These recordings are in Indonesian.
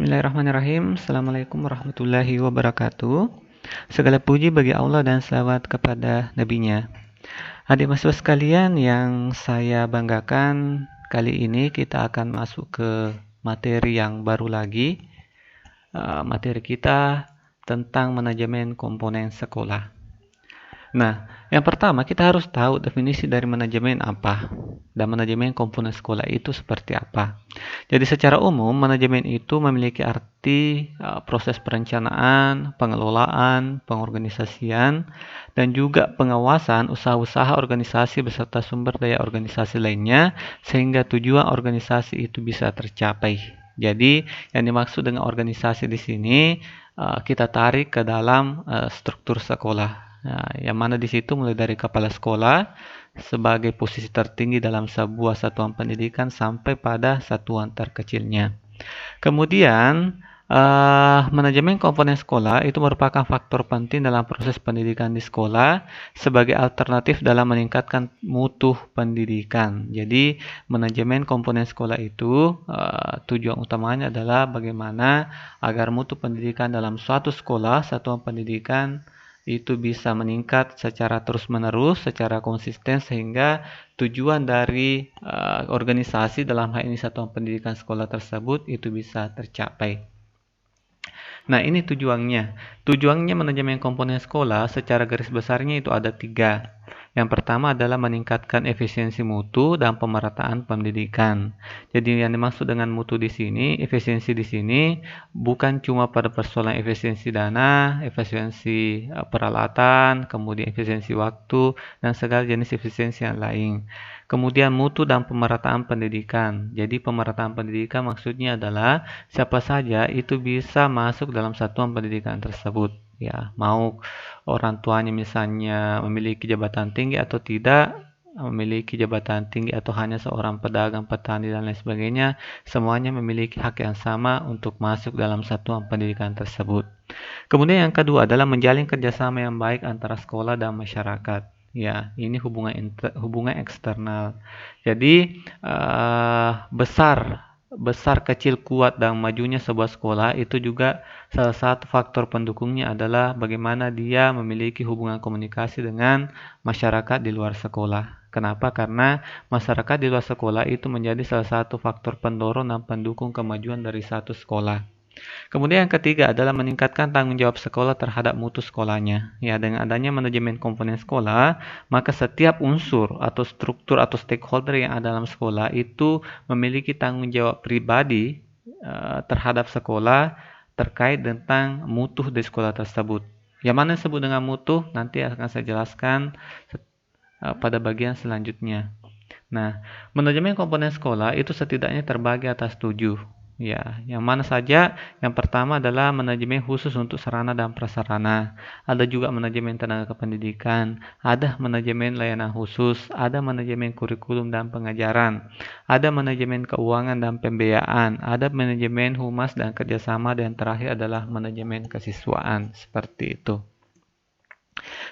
Bismillahirrahmanirrahim. Assalamualaikum warahmatullahi wabarakatuh. Segala puji bagi Allah dan selawat kepada Nabi-Nya. Adik mahasiswa sekalian yang saya banggakan, kali ini kita akan masuk ke materi yang baru lagi. Materi kita tentang manajemen komponen sekolah. Nah, yang pertama kita harus tahu definisi dari manajemen apa dan manajemen komponen sekolah itu seperti apa. Jadi secara umum manajemen itu memiliki arti proses perencanaan, pengelolaan, pengorganisasian, dan juga pengawasan usaha-usaha organisasi beserta sumber daya organisasi lainnya sehingga tujuan organisasi itu bisa tercapai. Jadi yang dimaksud dengan organisasi di sini kita tarik ke dalam struktur sekolah. Nah, yang mana di situ mulai dari kepala sekolah sebagai posisi tertinggi dalam sebuah satuan pendidikan sampai pada satuan terkecilnya. Kemudian, manajemen komponen sekolah itu merupakan faktor penting dalam proses pendidikan di sekolah sebagai alternatif dalam meningkatkan mutu pendidikan. Jadi, manajemen komponen sekolah itu tujuan utamanya adalah bagaimana agar mutu pendidikan dalam suatu sekolah, satuan pendidikan itu bisa meningkat secara terus-menerus, secara konsisten sehingga tujuan dari organisasi dalam hal ini satuan pendidikan sekolah tersebut itu bisa tercapai. Nah, ini tujuannya. Tujuannya manajemen komponen sekolah secara garis besarnya itu ada 3. Yang pertama adalah meningkatkan efisiensi mutu dan pemerataan pendidikan. Jadi yang dimaksud dengan mutu di sini, efisiensi di sini bukan cuma pada persoalan efisiensi dana, efisiensi peralatan, kemudian efisiensi waktu, dan segala jenis efisiensi yang lain. Kemudian mutu dan pemerataan pendidikan. Jadi pemerataan pendidikan maksudnya adalah siapa saja itu bisa masuk dalam satuan pendidikan tersebut. Ya, mau orang tuanya misalnya memiliki jabatan tinggi atau tidak, memiliki jabatan tinggi atau hanya seorang pedagang, petani dan lain sebagainya, semuanya memiliki hak yang sama untuk masuk dalam satuan pendidikan tersebut. Kemudian yang kedua adalah menjalin kerjasama yang baik antara sekolah dan masyarakat. Ya, ini hubungan eksternal. Jadi besar kecil kuat dan majunya sebuah sekolah itu juga salah satu faktor pendukungnya adalah bagaimana dia memiliki hubungan komunikasi dengan masyarakat di luar sekolah. Kenapa? Karena masyarakat di luar sekolah itu menjadi salah satu faktor pendorong dan pendukung kemajuan dari satu sekolah. Kemudian yang ketiga adalah meningkatkan tanggung jawab sekolah terhadap mutu sekolahnya. Ya, dengan adanya manajemen komponen sekolah, maka setiap unsur atau struktur atau stakeholder yang ada dalam sekolah itu memiliki tanggung jawab pribadi terhadap sekolah terkait tentang mutu di sekolah tersebut. Yang mana disebut dengan mutu nanti akan saya jelaskan pada bagian selanjutnya. Nah, manajemen komponen sekolah itu setidaknya terbagi atas 7. Ya, yang mana saja? Yang pertama adalah manajemen khusus untuk sarana dan prasarana. Ada juga manajemen tenaga kependidikan, ada manajemen layanan khusus, ada manajemen kurikulum dan pengajaran, ada manajemen keuangan dan pembiayaan, ada manajemen humas dan kerjasama, dan terakhir adalah manajemen kesiswaan. Seperti itu.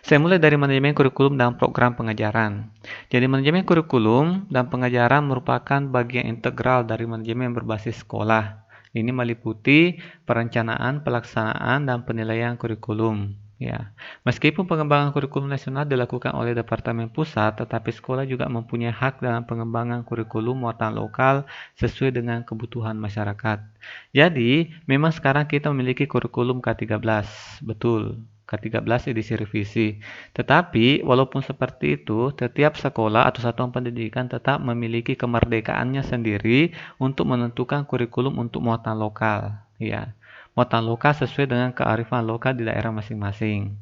Saya mulai dari manajemen kurikulum dan program pengajaran. Jadi manajemen kurikulum dan pengajaran merupakan bagian integral dari manajemen berbasis sekolah. Ini meliputi perencanaan, pelaksanaan, dan penilaian kurikulum. Ya, meskipun pengembangan kurikulum nasional dilakukan oleh Departemen Pusat, tetapi sekolah juga mempunyai hak dalam pengembangan kurikulum muatan lokal sesuai dengan kebutuhan masyarakat. Jadi, memang sekarang kita memiliki kurikulum K13, betul. K13 edisi revisi. Tetapi, walaupun seperti itu, setiap sekolah atau satuan pendidikan tetap memiliki kemerdekaannya sendiri untuk menentukan kurikulum untuk muatan lokal. Ya, muatan lokal sesuai dengan kearifan lokal di daerah masing-masing.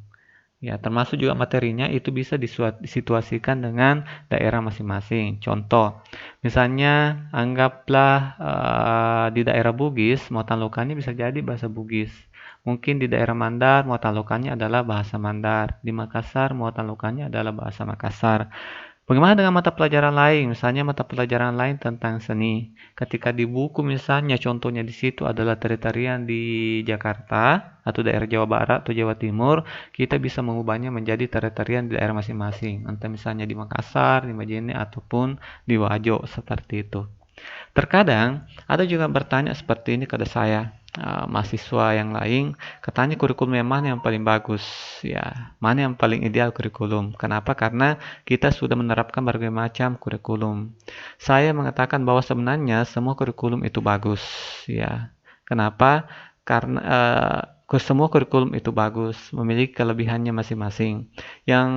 Ya, termasuk juga materinya itu bisa disituasikan dengan daerah masing-masing. Contoh, misalnya anggaplah di daerah Bugis, muatan lokalnya bisa jadi bahasa Bugis. Mungkin di daerah Mandar, muatan lokalnya adalah bahasa Mandar. Di Makassar, muatan lokalnya adalah bahasa Makassar. Bagaimana dengan mata pelajaran lain? Misalnya mata pelajaran lain tentang seni. Ketika di buku misalnya contohnya di situ adalah tari-tarian di Jakarta atau daerah Jawa Barat atau Jawa Timur, kita bisa mengubahnya menjadi tari-tarian di daerah masing-masing. Entah misalnya di Makassar, di Majene, ataupun di Wajo, seperti itu. Terkadang ada juga bertanya seperti ini kepada saya, mahasiswa yang lain, katanya kurikulum yang mana yang paling bagus, ya, mana yang paling ideal kurikulum. Kenapa? Karena kita sudah menerapkan berbagai macam kurikulum. Saya mengatakan bahwa sebenarnya semua kurikulum itu bagus, ya. Kenapa? Karena semua kurikulum itu bagus, memiliki kelebihannya masing-masing. Yang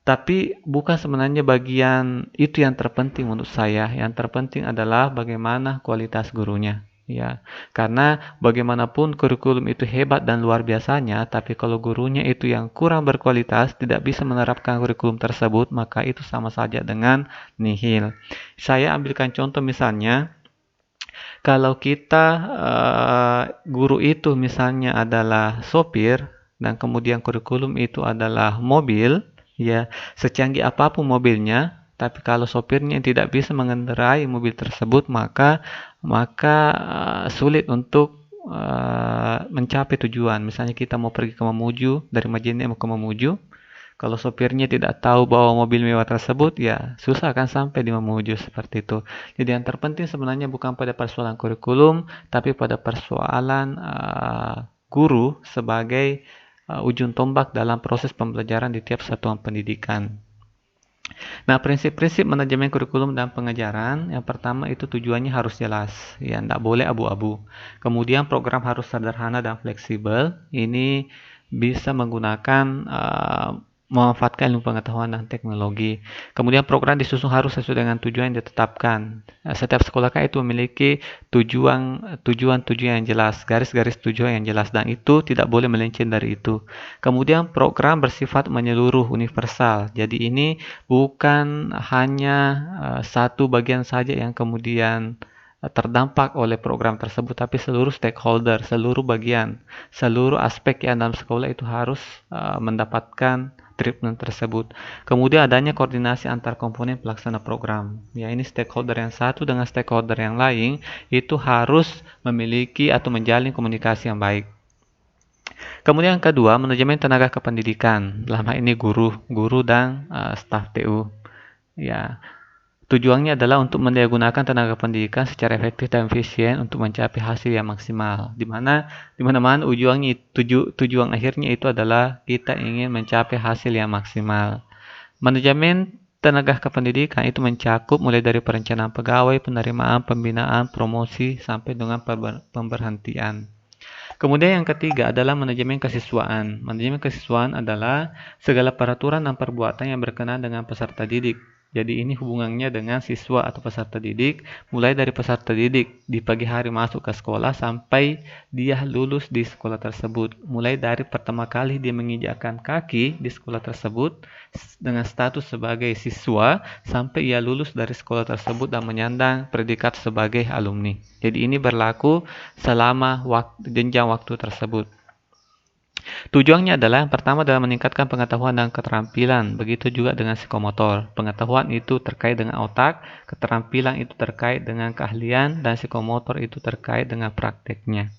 tapi bukan sebenarnya bagian itu yang terpenting menurut saya. Yang terpenting adalah bagaimana kualitas gurunya. Ya, karena bagaimanapun kurikulum itu hebat dan luar biasanya, tapi kalau gurunya itu yang kurang berkualitas, tidak bisa menerapkan kurikulum tersebut, maka itu sama saja dengan nihil. Saya ambilkan contoh misalnya, kalau kita guru itu misalnya adalah sopir dan kemudian kurikulum itu adalah mobil, ya, secanggih apapun mobilnya, tapi kalau sopirnya tidak bisa mengendarai mobil tersebut, maka sulit untuk mencapai tujuan. Misalnya kita mau pergi ke Mamuju, dari Majene mau ke Mamuju, kalau sopirnya tidak tahu bawa mobil mewah tersebut, ya susah akan sampai di Mamuju seperti itu. Jadi yang terpenting sebenarnya bukan pada persoalan kurikulum, tapi pada persoalan guru sebagai ujung tombak dalam proses pembelajaran di tiap satuan pendidikan. Nah, prinsip-prinsip manajemen kurikulum dan pengajaran, yang pertama itu tujuannya harus jelas, ya, tidak boleh abu-abu. Kemudian program harus sederhana dan fleksibel. Ini bisa menggunakan memanfaatkan ilmu pengetahuan dan teknologi. Kemudian program disusun harus sesuai dengan tujuan yang ditetapkan. Setiap sekolah itu memiliki tujuan yang jelas, garis-garis tujuan yang jelas, dan itu tidak boleh melenceng dari itu. Kemudian program bersifat menyeluruh, universal. Jadi ini bukan hanya satu bagian saja yang kemudian terdampak oleh program tersebut, tapi seluruh stakeholder, seluruh bagian, seluruh aspek yang dalam sekolah itu harus mendapatkan treatment tersebut. Kemudian adanya koordinasi antar komponen pelaksana program. Ya, ini stakeholder yang satu dengan stakeholder yang lain itu harus memiliki atau menjalin komunikasi yang baik. Kemudian yang kedua, manajemen tenaga kependidikan. Dalam hal ini guru dan staf TU. Ya, tujuannya adalah untuk mendaya-gunakan tenaga pendidikan secara efektif dan efisien untuk mencapai hasil yang maksimal. Di mana tujuan akhirnya itu adalah kita ingin mencapai hasil yang maksimal. Manajemen tenaga kependidikan itu mencakup mulai dari perencanaan pegawai, penerimaan, pembinaan, promosi, sampai dengan pemberhentian. Kemudian yang ketiga adalah manajemen kesiswaan. Manajemen kesiswaan adalah segala peraturan dan perbuatan yang berkenaan dengan peserta didik. Jadi ini hubungannya dengan siswa atau peserta didik, mulai dari peserta didik di pagi hari masuk ke sekolah sampai dia lulus di sekolah tersebut. Mulai dari pertama kali dia menginjakkan kaki di sekolah tersebut dengan status sebagai siswa sampai ia lulus dari sekolah tersebut dan menyandang predikat sebagai alumni. Jadi ini berlaku selama jenjang waktu tersebut. Tujuannya adalah yang pertama adalah meningkatkan pengetahuan dan keterampilan. Begitu juga dengan psikomotor. Pengetahuan itu terkait dengan otak, keterampilan itu terkait dengan keahlian, dan psikomotor itu terkait dengan prakteknya.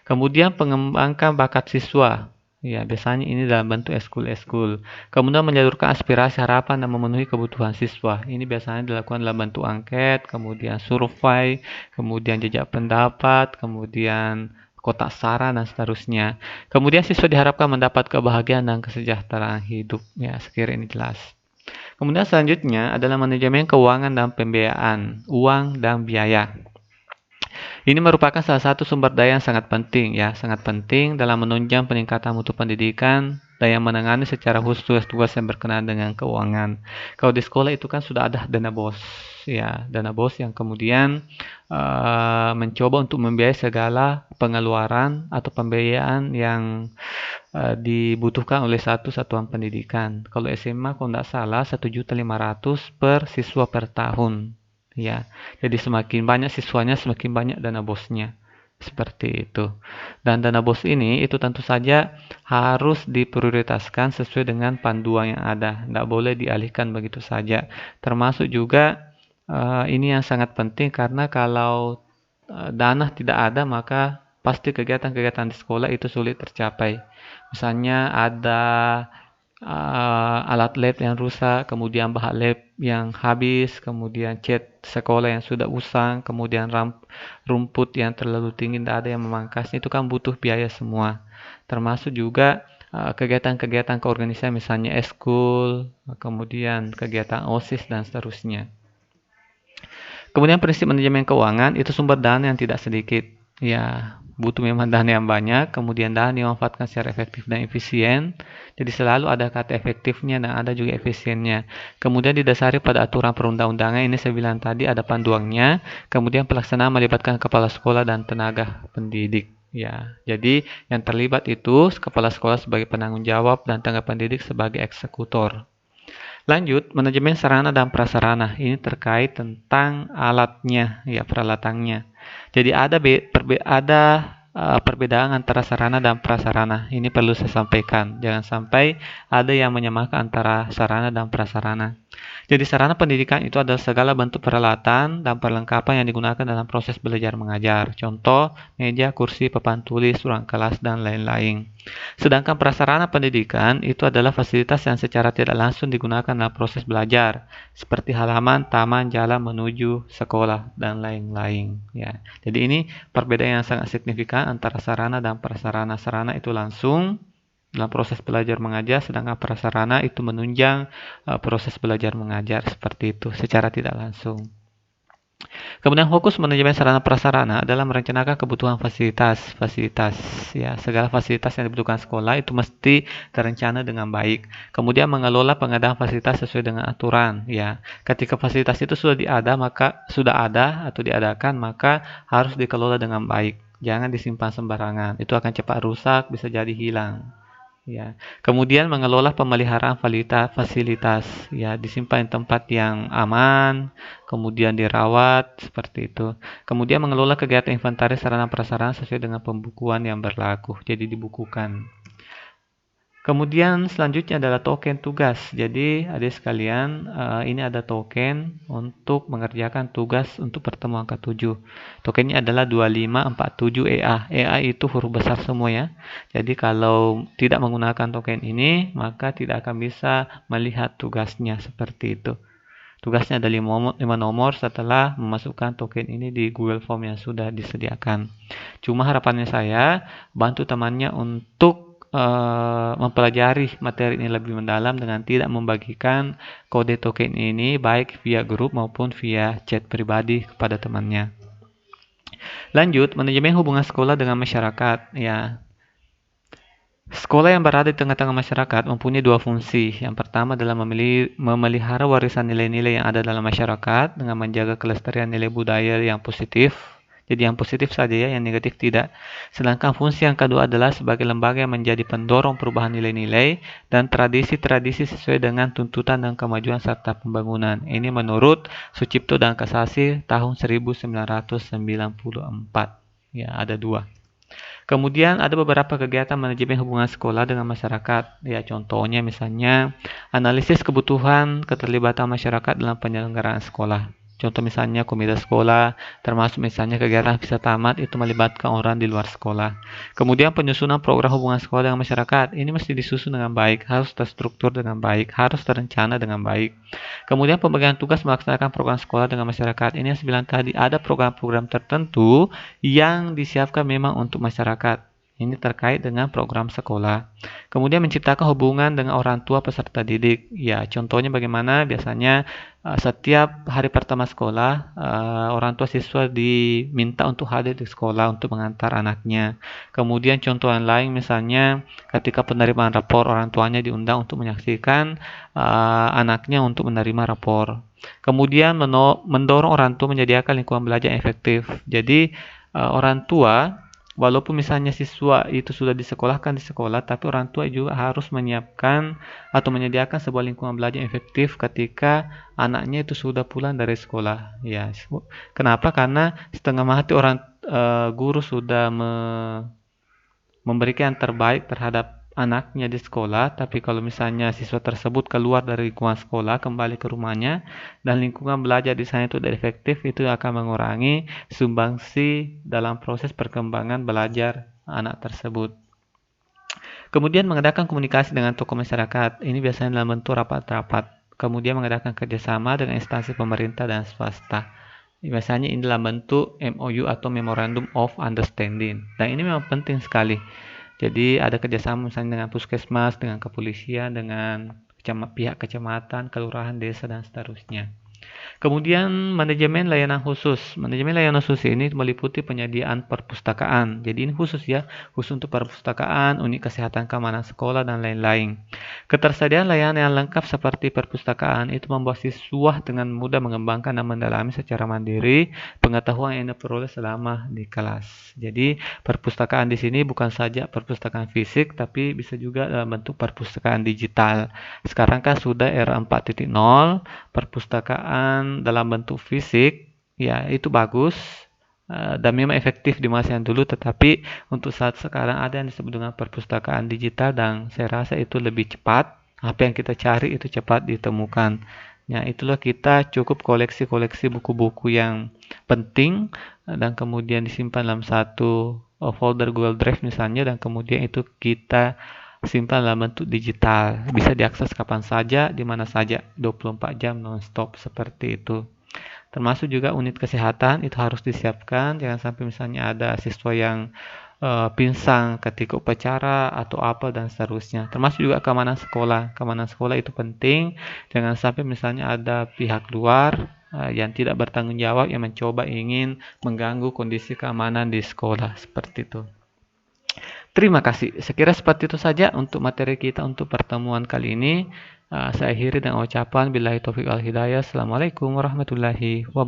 Kemudian pengembangkan bakat siswa. Ya, biasanya ini dalam bentuk eskul. Kemudian menyalurkan aspirasi, harapan, dan memenuhi kebutuhan siswa. Ini biasanya dilakukan dalam bentuk angket, kemudian survei, kemudian jejak pendapat, kemudian kotak saran, dan seterusnya. Kemudian siswa diharapkan mendapat kebahagiaan dan kesejahteraan hidup. Ya, sekiranya ini jelas. Kemudian selanjutnya adalah manajemen keuangan dan pembiayaan, uang dan biaya. Ini merupakan salah satu sumber daya yang sangat penting, ya, sangat penting dalam menunjang peningkatan mutu pendidikan dan yang menangani secara khusus tugas yang berkenaan dengan keuangan. Kalau di sekolah itu kan sudah ada dana BOS, ya, dana BOS yang kemudian mencoba untuk membiayai segala pengeluaran atau pembiayaan yang dibutuhkan oleh satu satuan pendidikan. Kalau SMA kalau tidak salah 1.500.000 per siswa per tahun. Ya, jadi semakin banyak siswanya, semakin banyak dana bosnya. Seperti itu. Dan dana bos ini itu tentu saja harus diprioritaskan sesuai dengan panduan yang ada. Tidak boleh dialihkan begitu saja. Termasuk juga ini yang sangat penting karena kalau dana tidak ada, maka pasti kegiatan-kegiatan di sekolah itu sulit tercapai. Misalnya ada alat lab yang rusak, kemudian bahan lab yang habis, kemudian cat sekolah yang sudah usang, kemudian rumput yang terlalu tinggi tidak ada yang memangkasnya, itu kan butuh biaya semua. Termasuk juga kegiatan-kegiatan keorganisasian misalnya eskul, kemudian kegiatan OSIS dan seterusnya. Kemudian prinsip manajemen keuangan itu sumber dana yang tidak sedikit. Ya, butuh memang dana yang banyak, kemudian dana dimanfaatkan secara efektif dan efisien. Jadi selalu ada kata efektifnya dan ada juga efisiennya. Kemudian didasari pada aturan perundang-undangan, ini saya bilang tadi ada panduannya. Kemudian pelaksanaan melibatkan kepala sekolah dan tenaga pendidik. Ya, jadi yang terlibat itu kepala sekolah sebagai penanggung jawab dan tenaga pendidik sebagai eksekutor. Lanjut, manajemen sarana dan prasarana. Ini terkait tentang alatnya, ya peralatannya. Jadi ada perbedaan antara sarana dan prasarana. Ini perlu saya sampaikan. Jangan sampai ada yang menyamakan antara sarana dan prasarana. Jadi sarana pendidikan itu adalah segala bentuk peralatan dan perlengkapan yang digunakan dalam proses belajar mengajar. Contoh, meja, kursi, papan tulis, ruang kelas, dan lain-lain. Sedangkan prasarana pendidikan itu adalah fasilitas yang secara tidak langsung digunakan dalam proses belajar, seperti halaman, taman, jalan menuju sekolah, dan lain-lain. Ya. Jadi ini perbedaan yang sangat signifikan antara sarana dan prasarana. Sarana itu langsung dalam proses belajar mengajar, sedangkan prasarana itu menunjang proses belajar mengajar, seperti itu secara tidak langsung. Kemudian fokus manajemen sarana prasarana adalah merencanakan kebutuhan fasilitas. Ya, segala fasilitas yang dibutuhkan sekolah itu mesti terencana dengan baik. Kemudian mengelola pengadaan fasilitas sesuai dengan aturan. Ya, ketika fasilitas itu sudah ada atau diadakan, maka harus dikelola dengan baik. Jangan disimpan sembarangan. Itu akan cepat rusak, bisa jadi hilang. Ya, kemudian mengelola pemeliharaan fasilitas, ya disimpan di tempat yang aman, kemudian dirawat seperti itu. Kemudian mengelola kegiatan inventaris sarana prasarana sesuai dengan pembukuan yang berlaku, jadi dibukukan. Kemudian selanjutnya adalah token tugas. Jadi adik sekalian, ini ada token untuk mengerjakan tugas untuk pertemuan ke-7. Tokennya adalah 2547EA. EA itu huruf besar semua ya. Jadi kalau tidak menggunakan token ini, maka tidak akan bisa melihat tugasnya seperti itu. Tugasnya ada 5 nomor setelah memasukkan token ini di Google Form yang sudah disediakan. Cuma harapannya saya, bantu temannya untuk mempelajari materi ini lebih mendalam dengan tidak membagikan kode token ini baik via grup maupun via chat pribadi kepada temannya. Lanjut, manajemen hubungan sekolah dengan masyarakat. Ya, sekolah yang berada di tengah-tengah masyarakat mempunyai dua fungsi. Yang pertama adalah memelihara warisan nilai-nilai yang ada dalam masyarakat dengan menjaga kelestarian nilai budaya yang positif. Jadi yang positif saja ya, yang negatif tidak. Sedangkan fungsi yang kedua adalah sebagai lembaga yang menjadi pendorong perubahan nilai-nilai dan tradisi-tradisi sesuai dengan tuntutan dan kemajuan serta pembangunan. Ini menurut Sucipto dan Kasasi tahun 1994. Ya, ada dua. Kemudian ada beberapa kegiatan manajemen hubungan sekolah dengan masyarakat. Ya, contohnya misalnya analisis kebutuhan keterlibatan masyarakat dalam penyelenggaraan sekolah. Contoh misalnya komite sekolah, termasuk misalnya kegiatan visa tamat itu melibatkan orang di luar sekolah. Kemudian penyusunan program hubungan sekolah dengan masyarakat, ini mesti disusun dengan baik, harus terstruktur dengan baik, harus terencana dengan baik. Kemudian pembagian tugas melaksanakan program sekolah dengan masyarakat, ini yang saya bilang tadi, ada program-program tertentu yang disiapkan memang untuk masyarakat. Ini terkait dengan program sekolah. Kemudian menciptakan hubungan dengan orang tua peserta didik. Ya, contohnya bagaimana? Biasanya setiap hari pertama sekolah, orang tua siswa diminta untuk hadir di sekolah untuk mengantar anaknya. Kemudian contoh yang lain misalnya ketika penerimaan rapor, orang tuanya diundang untuk menyaksikan anaknya untuk menerima rapor. Kemudian mendorong orang tua menyediakan lingkungan belajar yang efektif. Jadi orang tua walaupun misalnya siswa itu sudah disekolahkan di sekolah, tapi orang tua juga harus menyiapkan atau menyediakan sebuah lingkungan belajar efektif ketika anaknya itu sudah pulang dari sekolah. Ya, kenapa? Karena setengah mati orang guru sudah memberikan yang terbaik terhadap anaknya di sekolah, tapi kalau misalnya siswa tersebut keluar dari lingkungan sekolah, kembali ke rumahnya, dan lingkungan belajar di sana itu tidak efektif, itu akan mengurangi sumbangsi dalam proses perkembangan belajar anak tersebut. Kemudian mengadakan komunikasi dengan tokoh masyarakat. Ini biasanya dalam bentuk rapat-rapat. Kemudian mengadakan kerjasama dengan instansi pemerintah dan swasta. Biasanya ini dalam bentuk MOU atau Memorandum of Understanding. Dan ini memang penting sekali. Jadi ada kerjasama misalnya dengan puskesmas, dengan kepolisian, dengan pihak kecamatan, kelurahan, desa, dan seterusnya. Kemudian manajemen layanan khusus. Manajemen layanan khusus ini meliputi penyediaan perpustakaan. Jadi ini khusus ya, khusus untuk perpustakaan, unit kesehatan keamanan sekolah, dan lain-lain. Ketersediaan layanan yang lengkap seperti perpustakaan itu membuat siswa dengan mudah mengembangkan dan mendalami secara mandiri pengetahuan yang diperoleh selama di kelas. Jadi perpustakaan di sini bukan saja perpustakaan fisik, tapi bisa juga dalam bentuk perpustakaan digital. Sekarang kan sudah era 4.0, perpustakaan dalam bentuk fisik ya itu bagus dan memang efektif di masa yang dulu, tetapi untuk saat sekarang ada yang disebut dengan perpustakaan digital dan saya rasa itu lebih cepat. Apa yang kita cari itu cepat ditemukan. Ya, itulah kita cukup koleksi-koleksi buku-buku yang penting dan kemudian disimpan dalam satu folder Google Drive misalnya, dan kemudian itu kita simpan dalam bentuk digital, bisa diakses kapan saja, di mana saja, 24 jam non-stop seperti itu. Termasuk juga unit kesehatan itu harus disiapkan, jangan sampai misalnya ada siswa yang pingsan ketika upacara atau apa dan seterusnya. Termasuk juga keamanan sekolah. Keamanan sekolah itu penting, jangan sampai misalnya ada pihak luar yang tidak bertanggung jawab yang mencoba ingin mengganggu kondisi keamanan di sekolah seperti itu. Terima kasih. Sekira seperti itu saja untuk materi kita untuk pertemuan kali ini. Saya akhiri dengan ucapan billahi taufiq wal hidayah. Assalamualaikum warahmatullahi wabarakatuh.